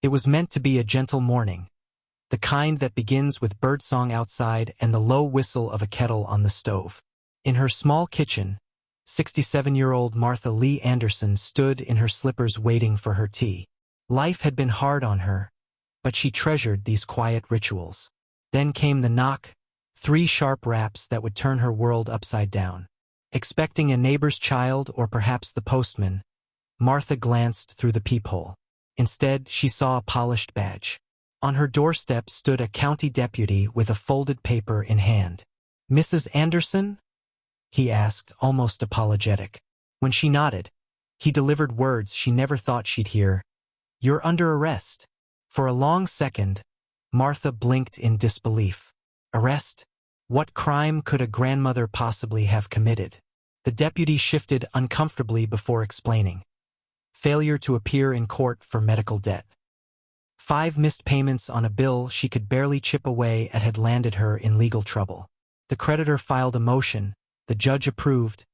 It was meant to be a gentle morning, the kind that begins with birdsong outside and the low whistle of a kettle on the stove. In her small kitchen, 67-year-old Martha Lee Anderson stood in her slippers waiting for her tea. Life had been hard on her, but she treasured these quiet rituals. Then came the knock, 3 sharp raps that would turn her world upside down. Expecting a neighbor's child or perhaps the postman, Martha glanced through the peephole. Instead, she saw a polished badge. On her doorstep stood a county deputy with a folded paper in hand. "Mrs. Anderson?" he asked, almost apologetic. When she nodded, he delivered words she never thought she'd hear. "You're under arrest." For a long second, Martha blinked in disbelief. Arrest? What crime could a grandmother possibly have committed? The deputy shifted uncomfortably before explaining. Failure to appear in court for medical debt. 5 missed payments on a bill she could barely chip away at had landed her in legal trouble. The creditor filed a motion, the judge approved,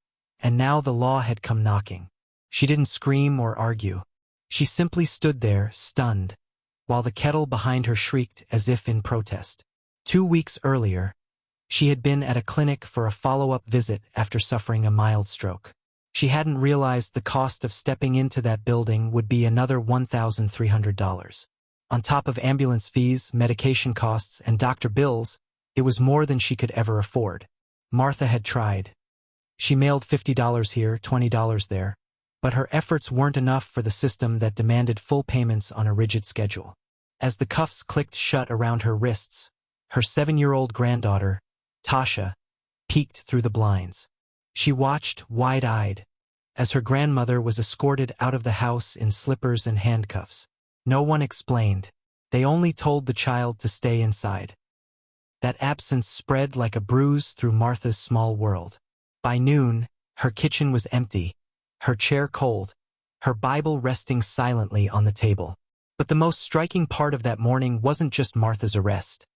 and now the law had come knocking. She didn't scream or argue. She simply stood there, stunned, while the kettle behind her shrieked as if in protest. 2 weeks earlier, she had been at a clinic for a follow-up visit after suffering a mild stroke. She hadn't realized the cost of stepping into that building would be another $1,300. On top of ambulance fees, medication costs, and doctor bills, it was more than she could ever afford. Martha had tried. She mailed $50 here, $20 there, but her efforts weren't enough for the system that demanded full payments on a rigid schedule. As the cuffs clicked shut around her wrists, her 7-year-old granddaughter, Tasha, peeked through the blinds. She watched, wide-eyed, as her grandmother was escorted out of the house in slippers and handcuffs. No one explained. They only told the child to stay inside. That absence spread like a bruise through Martha's small world. By noon, her kitchen was empty, her chair cold, her Bible resting silently on the table. But the most striking part of that morning wasn't just Martha's arrest.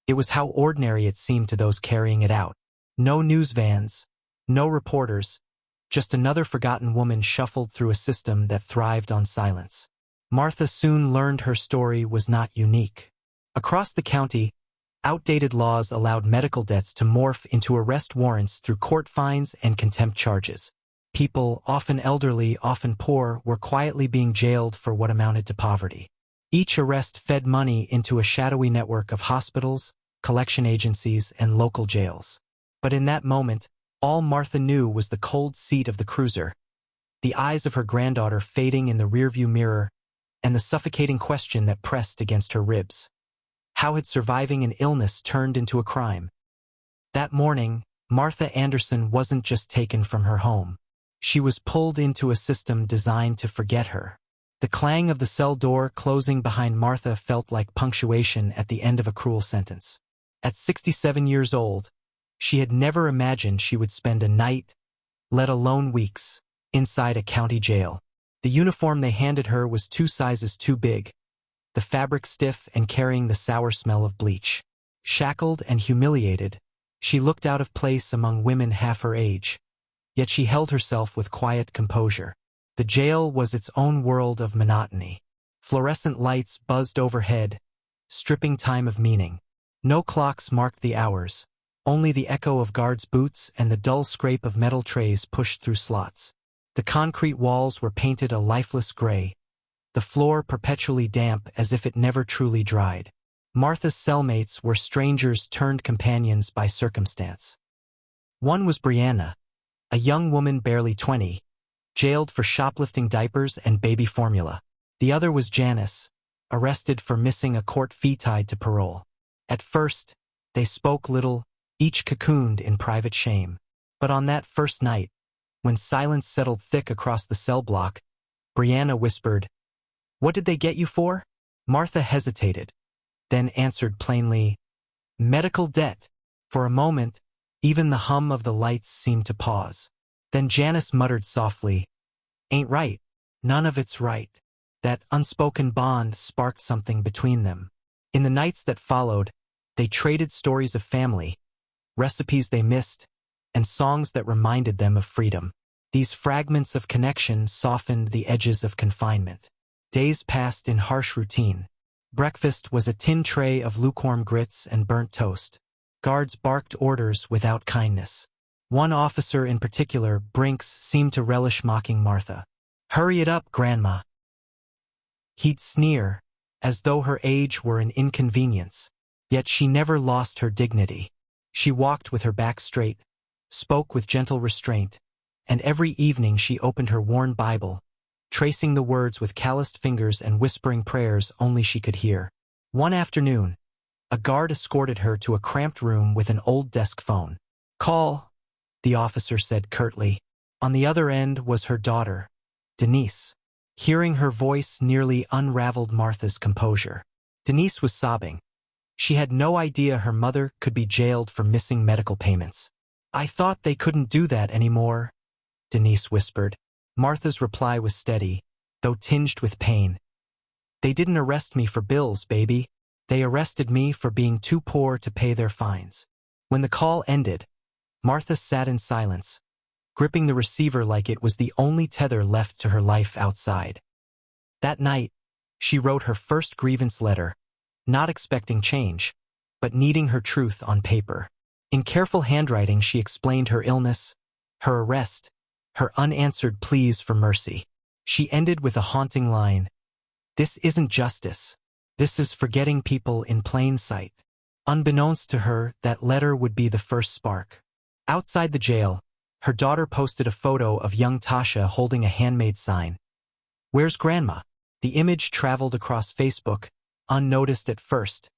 It was how ordinary it seemed to those carrying it out. No news vans, no reporters, just another forgotten woman shuffled through a system that thrived on silence. Martha soon learned her story was not unique. Across the county, outdated laws allowed medical debts to morph into arrest warrants through court fines and contempt charges. People, often elderly, often poor, were quietly being jailed for what amounted to poverty. Each arrest fed money into a shadowy network of hospitals, collection agencies, and local jails. But in that moment, all Martha knew was the cold seat of the cruiser, the eyes of her granddaughter fading in the rearview mirror, and the suffocating question that pressed against her ribs. How had surviving an illness turned into a crime? That morning, Martha Anderson wasn't just taken from her home. She was pulled into a system designed to forget her. The clang of the cell door closing behind Martha felt like punctuation at the end of a cruel sentence. At 67 years old, she had never imagined she would spend a night, let alone weeks, inside a county jail. The uniform they handed her was 2 sizes too big, the fabric stiff and carrying the sour smell of bleach. Shackled and humiliated, she looked out of place among women half her age, yet she held herself with quiet composure. The jail was its own world of monotony. Fluorescent lights buzzed overhead, stripping time of meaning. No clocks marked the hours, only the echo of guards' boots and the dull scrape of metal trays pushed through slots. The concrete walls were painted a lifeless gray, the floor perpetually damp as if it never truly dried. Martha's cellmates were strangers turned companions by circumstance. One was Brianna, a young woman barely 20, jailed for shoplifting diapers and baby formula. The other was Janice, arrested for missing a court fee tied to parole. At first, they spoke little, each cocooned in private shame. But on that first night, when silence settled thick across the cell block, Brianna whispered, "What did they get you for?" Martha hesitated, then answered plainly, "Medical debt." For a moment, even the hum of the lights seemed to pause. Then Janice muttered softly, "Ain't right. None of it's right." That unspoken bond sparked something between them. In the nights that followed, they traded stories of family, recipes they missed, and songs that reminded them of freedom. These fragments of connection softened the edges of confinement. Days passed in harsh routine. Breakfast was a tin tray of lukewarm grits and burnt toast. Guards barked orders without kindness. One officer in particular, Brinks, seemed to relish mocking Martha. "Hurry it up, Grandma." He'd sneer, as though her age were an inconvenience. Yet she never lost her dignity. She walked with her back straight, spoke with gentle restraint, and every evening she opened her worn Bible, tracing the words with calloused fingers and whispering prayers only she could hear. One afternoon, a guard escorted her to a cramped room with an old desk phone. "Call," the officer said curtly. On the other end was her daughter, Denise. Hearing her voice nearly unraveled Martha's composure. Denise was sobbing. She had no idea her mother could be jailed for missing medical payments. "I thought they couldn't do that anymore," Denise whispered. Martha's reply was steady, though tinged with pain. "They didn't arrest me for bills, baby. They arrested me for being too poor to pay their fines." When the call ended, Martha sat in silence, gripping the receiver like it was the only tether left to her life outside. That night, she wrote her first grievance letter, not expecting change, but needing her truth on paper. In careful handwriting, she explained her illness, her arrest, her unanswered pleas for mercy. She ended with a haunting line: "This isn't justice. This is forgetting people in plain sight." Unbeknownst to her, that letter would be the first spark. Outside the jail, her daughter posted a photo of young Tasha holding a handmade sign. "Where's Grandma?" The image traveled across Facebook, unnoticed at first,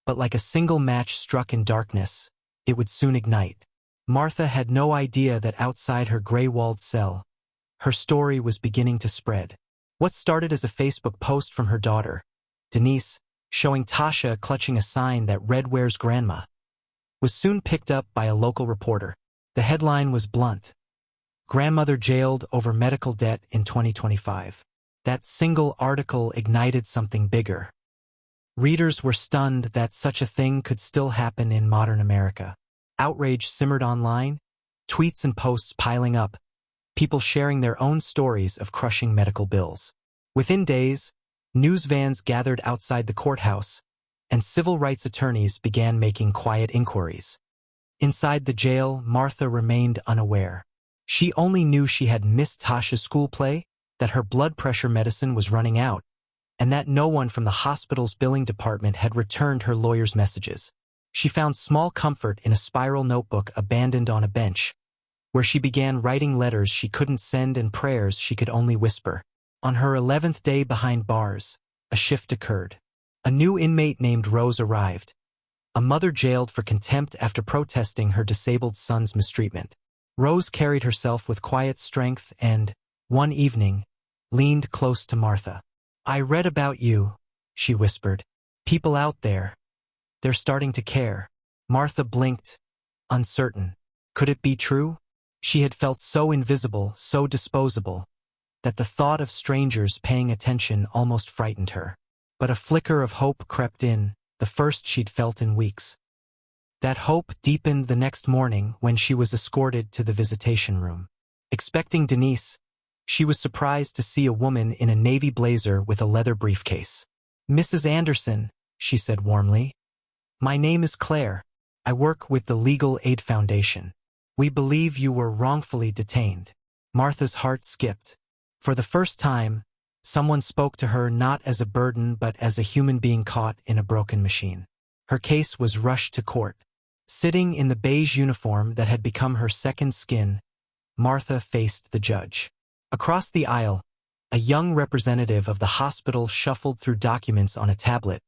but like a single match struck in darkness, it would soon ignite. Martha had no idea that outside her gray-walled cell, her story was beginning to spread. What started as a Facebook post from her daughter, Denise, showing Tasha clutching a sign that read "Where's Grandma?" was soon picked up by a local reporter. The headline was blunt: "Grandmother jailed over medical debt in 2025. That single article ignited something bigger. Readers were stunned that such a thing could still happen in modern America. Outrage simmered online, tweets and posts piling up, people sharing their own stories of crushing medical bills. Within days, news vans gathered outside the courthouse, and civil rights attorneys began making quiet inquiries. Inside the jail, Martha remained unaware. She only knew she had missed Tasha's school play, that her blood pressure medicine was running out, and that no one from the hospital's billing department had returned her lawyer's messages. She found small comfort in a spiral notebook abandoned on a bench, where she began writing letters she couldn't send and prayers she could only whisper. On her 11th day behind bars, a shift occurred. A new inmate named Rose arrived, a mother jailed for contempt after protesting her disabled son's mistreatment. Rose carried herself with quiet strength and, one evening, leaned close to Martha. "I read about you," she whispered. "People out there, they're starting to care." Martha blinked, uncertain. Could it be true? She had felt so invisible, so disposable, that the thought of strangers paying attention almost frightened her. But a flicker of hope crept in, the first she'd felt in weeks. That hope deepened the next morning when she was escorted to the visitation room. Expecting Denise, she was surprised to see a woman in a navy blazer with a leather briefcase. "Mrs. Anderson," she said warmly. "My name is Claire. I work with the Legal Aid Foundation. We believe you were wrongfully detained." Martha's heart skipped. For the first time, someone spoke to her not as a burden but as a human being caught in a broken machine. Her case was rushed to court. Sitting in the beige uniform that had become her second skin, Martha faced the judge. Across the aisle, a young representative of the hospital shuffled through documents on a tablet,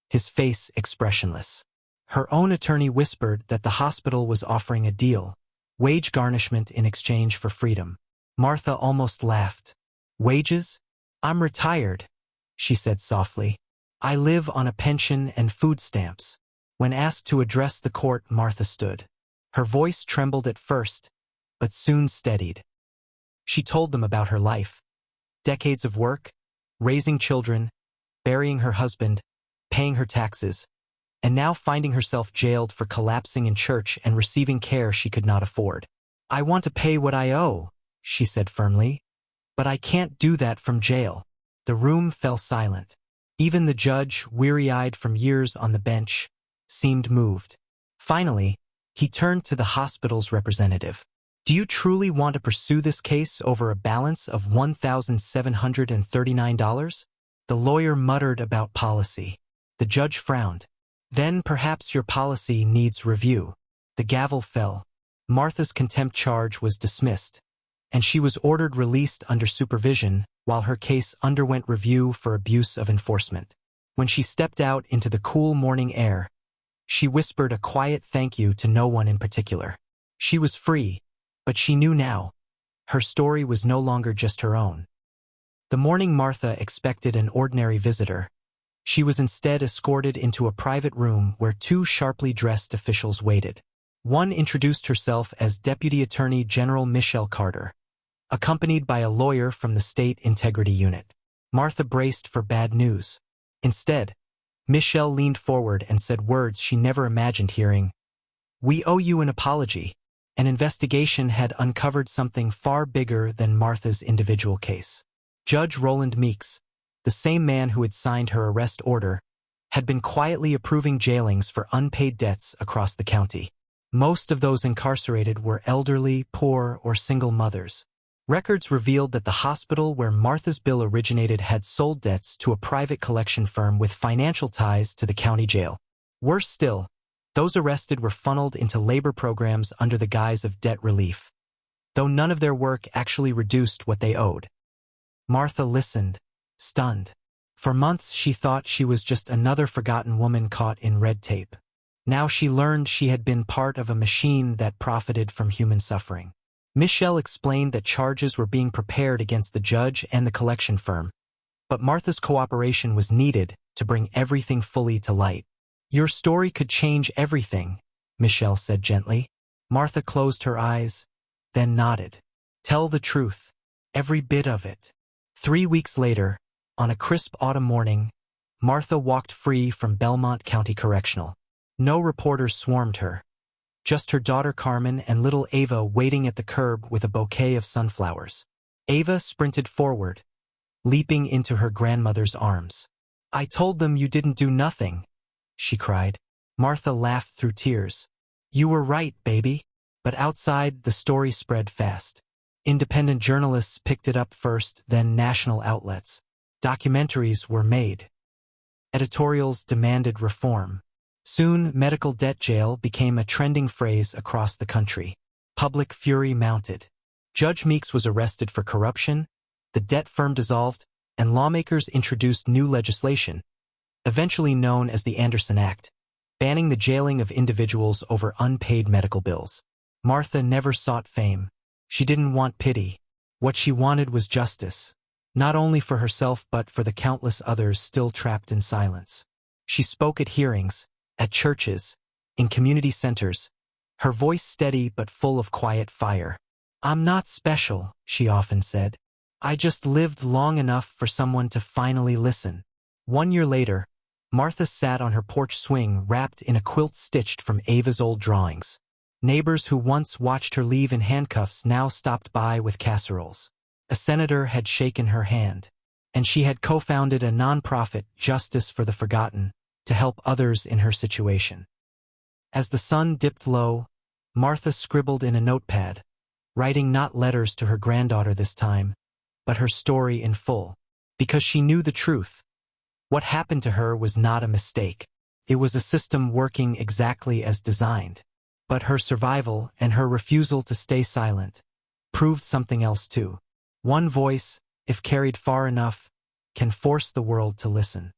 his face expressionless. Her own attorney whispered that the hospital was offering a deal, wage garnishment in exchange for freedom. Martha almost laughed. "Wages? I'm retired," she said softly. "I live on a pension and food stamps." When asked to address the court, Martha stood. Her voice trembled at first, but soon steadied. She told them about her life. Decades of work, raising children, burying her husband, paying her taxes, and now finding herself jailed for collapsing in church and receiving care she could not afford. "I want to pay what I owe," she said firmly, "but I can't do that from jail." The room fell silent. Even the judge, weary-eyed from years on the bench, seemed moved. Finally, he turned to the hospital's representative. "Do you truly want to pursue this case over a balance of $1,739? The lawyer muttered about policy. The judge frowned. "Then perhaps your policy needs review." The gavel fell. Martha's contempt charge was dismissed, and she was ordered released under supervision while her case underwent review for abuse of enforcement. When she stepped out into the cool morning air, she whispered a quiet thank you to no one in particular. She was free, but she knew now. Her story was no longer just her own. The morning Martha expected an ordinary visitor. She was instead escorted into a private room where two sharply dressed officials waited. One introduced herself as Deputy Attorney General Michelle Carter, accompanied by a lawyer from the State Integrity Unit. Martha braced for bad news. Instead, Michelle leaned forward and said words she never imagined hearing. "We owe you an apology. An investigation had uncovered something far bigger than Martha's individual case." Judge Roland Meeks, the same man who had signed her arrest order, had been quietly approving jailings for unpaid debts across the county. Most of those incarcerated were elderly, poor, or single mothers. Records revealed that the hospital where Martha's bill originated had sold debts to a private collection firm with financial ties to the county jail. Worse still, those arrested were funneled into labor programs under the guise of debt relief, though none of their work actually reduced what they owed. Martha listened, stunned. For months she thought she was just another forgotten woman caught in red tape. Now she learned she had been part of a machine that profited from human suffering. Michelle explained that charges were being prepared against the judge and the collection firm, but Martha's cooperation was needed to bring everything fully to light. "Your story could change everything," Michelle said gently. Martha closed her eyes, then nodded. "Tell the truth, every bit of it." 3 weeks later, on a crisp autumn morning, Martha walked free from Belmont County Correctional. No reporters swarmed her. Just her daughter Carmen and little Ava waiting at the curb with a bouquet of sunflowers. Ava sprinted forward, leaping into her grandmother's arms. "I told them you didn't do nothing," she cried. Martha laughed through tears. "You were right, baby." But outside, the story spread fast. Independent journalists picked it up first, then national outlets. Documentaries were made. Editorials demanded reform. Soon, medical debt jail became a trending phrase across the country. Public fury mounted. Judge Meeks was arrested for corruption, the debt firm dissolved, and lawmakers introduced new legislation, eventually known as the Anderson Act, banning the jailing of individuals over unpaid medical bills. Martha never sought fame. She didn't want pity. What she wanted was justice, not only for herself but for the countless others still trapped in silence. She spoke at hearings, at churches, in community centers, her voice steady but full of quiet fire. "I'm not special," she often said. "I just lived long enough for someone to finally listen." 1 year later, Martha sat on her porch swing wrapped in a quilt stitched from Ava's old drawings. Neighbors who once watched her leave in handcuffs now stopped by with casseroles. A senator had shaken her hand, and she had co-founded a nonprofit, Justice for the Forgotten, to help others in her situation. As the sun dipped low, Martha scribbled in a notepad, writing not letters to her granddaughter this time, but her story in full. Because she knew the truth. What happened to her was not a mistake. It was a system working exactly as designed. But her survival and her refusal to stay silent proved something else too. One voice, if carried far enough, can force the world to listen.